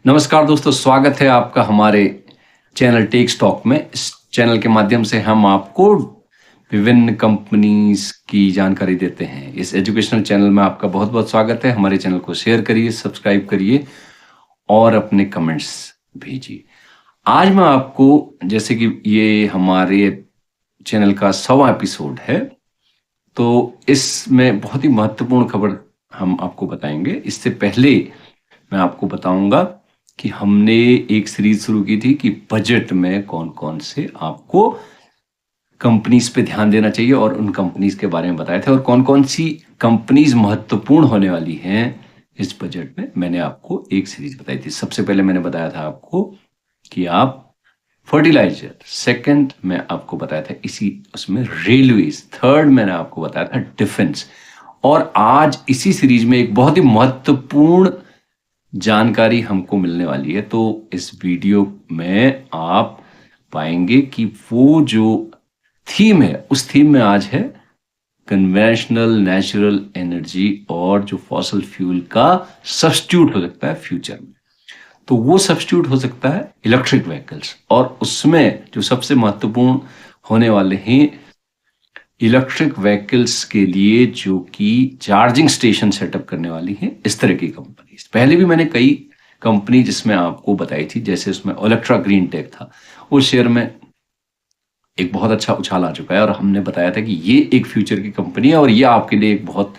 नमस्कार दोस्तों, स्वागत है आपका हमारे चैनल टेक स्टॉक में। इस चैनल के माध्यम से हम आपको विभिन्न कंपनीज की जानकारी देते हैं। इस एजुकेशनल चैनल में आपका बहुत बहुत स्वागत है। हमारे चैनल को शेयर करिए, सब्सक्राइब करिए और अपने कमेंट्स भेजिए। आज मैं आपको, जैसे कि ये हमारे चैनल का 100वां एपिसोड है, तो इसमें बहुत ही महत्वपूर्ण खबर हम आपको बताएंगे। इससे पहले मैं आपको बताऊंगा कि हमने एक सीरीज शुरू की थी कि बजट में कौन कौन से आपको कंपनीज पे ध्यान देना चाहिए और उन कंपनीज के बारे में बताए थे, और कौन कौन सी कंपनीज महत्वपूर्ण होने वाली हैं इस बजट में। मैंने आपको एक सीरीज बताई थी। सबसे पहले मैंने बताया था आपको कि आप फर्टिलाइजर, सेकंड में आपको बताया था इसी उसमें रेलवेज, थर्ड मैंने आपको बताया था डिफेंस, और आज इसी सीरीज में एक बहुत ही महत्वपूर्ण जानकारी हमको मिलने वाली है। तो इस वीडियो में आप पाएंगे कि वो जो थीम है, उस थीम में आज है कन्वेंशनल नेचुरल एनर्जी और जो फॉसल फ्यूल का सब्स्टिट्यूट हो सकता है फ्यूचर में। तो वो सब्स्टिट्यूट हो सकता है इलेक्ट्रिक व्हीकल्स, और उसमें जो सबसे महत्वपूर्ण होने वाले हैं इलेक्ट्रिक व्हीकल्स के लिए जो कि चार्जिंग स्टेशन सेटअप करने वाली है इस तरह की कंपनी। पहले भी मैंने कई कंपनी जिसमें आपको बताई थी, जैसे उसमें ओलेक्ट्रा ग्रीन टेक था, उस शेयर में एक बहुत अच्छा उछाल आ चुका है और हमने बताया था कि ये एक फ्यूचर की कंपनी है और ये आपके लिए एक बहुत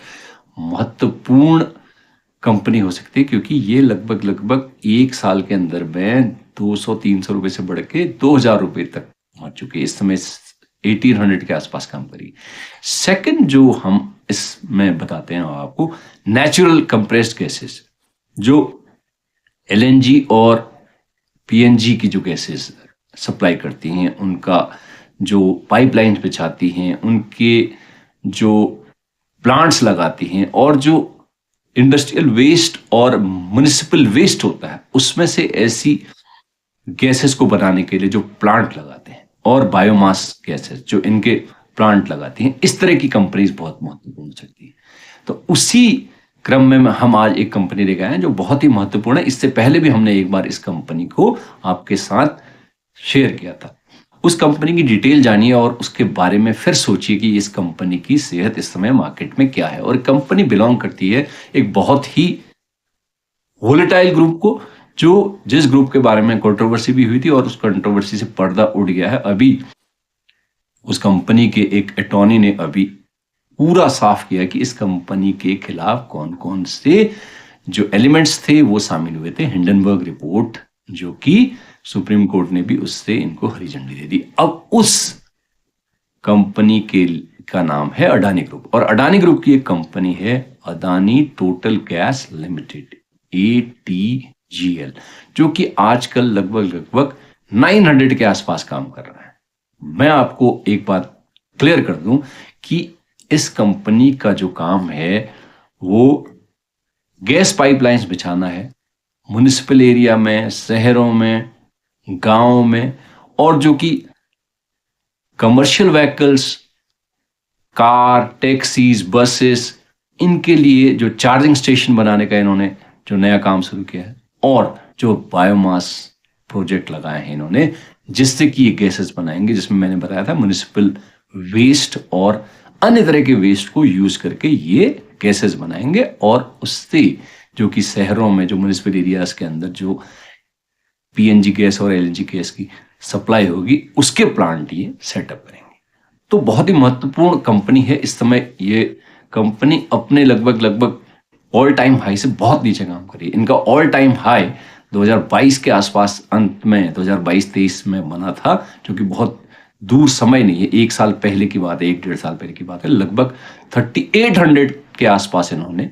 महत्वपूर्ण कंपनी हो सकती है, क्योंकि ये लगभग एक साल के अंदर में 200-300 रुपए से बढ़ के 2000 रुपए तक पहुंच चुकी है। इस समय 1800 के आसपास काम करी। सेकंड जो हम इसमें बताते हैं आपको, नेचुरल कंप्रेस्ड गैसेस, जो एलएनजी और पीएनजी की जो गैसेस सप्लाई करती हैं, उनका जो पाइपलाइन बिछाती हैं, उनके जो प्लांट्स लगाती हैं, और जो इंडस्ट्रियल वेस्ट और म्युनिसिपल वेस्ट होता है उसमें से ऐसी गैसेस को बनाने के लिए जो प्लांट लगाते हैं, और बायोमास गैसेस जो इनके प्लांट लगाती हैं, इस तरह की कंपनीज बहुत महत्वपूर्ण हो सकती है। तो उसी क्रम में हम आज एक कंपनी लेकर आए हैं जो बहुत ही महत्वपूर्ण है। इससे पहले भी हमने एक बार इस कंपनी को आपके साथ शेयर किया था। उस कंपनी की डिटेल जानिए और उसके बारे में फिर सोचिए कि इस कंपनी की सेहत इस समय मार्केट में क्या है। और कंपनी बिलोंग करती है एक बहुत ही वोलेटाइल ग्रुप को, जो जिस ग्रुप के बारे में कंट्रोवर्सी भी हुई थी और उस कंट्रोवर्सी से पर्दा उड़ गया है। अभी उस कंपनी के एक अटॉर्नी ने अभी पूरा साफ किया कि इस कंपनी के खिलाफ कौन कौन से जो एलिमेंट्स थे वो शामिल हुए थे। हिंडनबर्ग रिपोर्ट, जो कि सुप्रीम कोर्ट ने भी उससे इनको हरी झंडी दे दी। अब उस कंपनी का नाम है अडानी ग्रुप, और अडानी ग्रुप की एक कंपनी है Adani total gas limited, ATGL, जो कि आजकल लगभग 900 के आसपास काम कर रहा है। मैं आपको एक बात क्लियर कर दूं कि इस कंपनी का जो काम है वो गैस पाइपलाइंस बिछाना है म्युनिसिपल एरिया में, शहरों में, गांवों में, और जो कि commercial vehicles, car, taxis, buses, इनके लिए जो चार्जिंग स्टेशन बनाने का इन्होंने जो नया काम शुरू किया है, और जो बायोमास प्रोजेक्ट लगाए हैं इन्होंने, जिससे कि ये गैसेस बनाएंगे, जिसमें मैंने बताया था म्युनिसिपल वेस्ट और अन्य तरह के वेस्ट को यूज करके ये गैसेस बनाएंगे, और उससे जो कि शहरों में जो म्युनिसिपल एरियाज के अंदर जो पीएनजी गैस और एलएनजी गैस की सप्लाई होगी, उसके प्लांट ये सेटअप करेंगे। तो बहुत ही महत्वपूर्ण कंपनी है। इस समय ये कंपनी अपने लगभग ऑल टाइम हाई से बहुत नीचे काम कर रही है। इनका ऑल टाइम हाई 2022 के आसपास, अंत में 2022-23 में बना था, जो कि बहुत दूर समय नहीं है, एक साल पहले की बात है, 1-1.5 साल पहले की बात है। लगभग 3800 के आसपास इन्होंने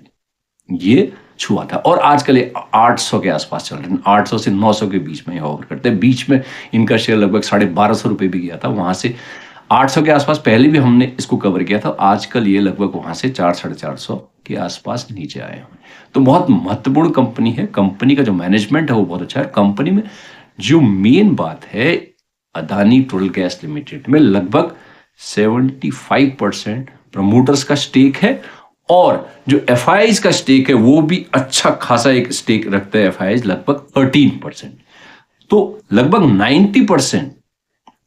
ये छुआ था, और आजकल 800 के आसपास चल रहे हैं। 800 से 900 के बीच में होवर करते हैं। बीच में इनका शेयर लगभग 1250 रुपए भी गया था, वहां से 800 के आसपास पहले भी हमने इसको कवर किया था। आजकल ये लगभग वहां से 400-450 के आसपास नीचे आए हैं। तो बहुत महत्वपूर्ण कंपनी है। कंपनी का जो मैनेजमेंट है वो बहुत अच्छा है। कंपनी में जो मेन बात है, अदानी टोटल गैस लिमिटेड में लगभग 75% प्रमोटर्स का स्टेक है, और जो एफआईआईज का स्टेक है वो भी अच्छा खासा एक स्टेक रखता है एफआईआईज, लगभग 13%। तो लगभग 90%,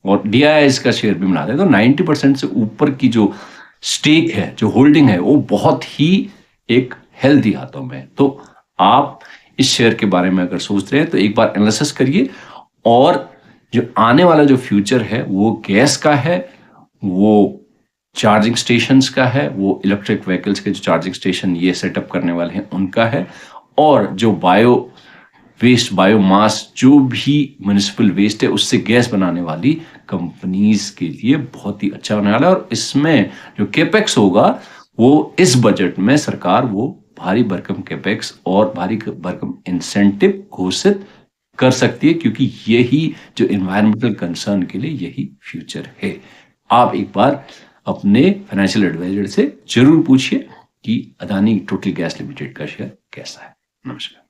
और डीआईआईज का शेयर भी मिला दे तो 90% से ऊपर की जो स्टेक है, जो होल्डिंग है, वो बहुत ही एक हेल्दी हाथों में है। तो आप इस शेयर के बारे में अगर सोच रहे हैं तो एक बार एनालिसिस करिए। और जो आने वाला जो फ्यूचर है वो गैस का है, वो चार्जिंग स्टेशंस का है, वो इलेक्ट्रिक व्हीकल्स के जो चार्जिंग स्टेशन ये सेटअप करने वाले हैं उनका है, और जो बायो वेस्ट, बायोमास, जो भी म्युनिसिपल वेस्ट है उससे गैस बनाने वाली कंपनीज के लिए बहुत ही अच्छा होने वाला है। और इसमें जो केपेक्स होगा वो इस बजट में सरकार वो भारी भरकम केपेक्स और भारी भरकम इंसेंटिव घोषित कर सकती है, क्योंकि यही जो इन्वायरमेंटल कंसर्न के लिए यही फ्यूचर है। आप एक बार अपने फाइनेंशियल एडवाइजर से जरूर पूछिए कि अदानी टोटल गैस लिमिटेड का शेयर कैसा है। नमस्कार।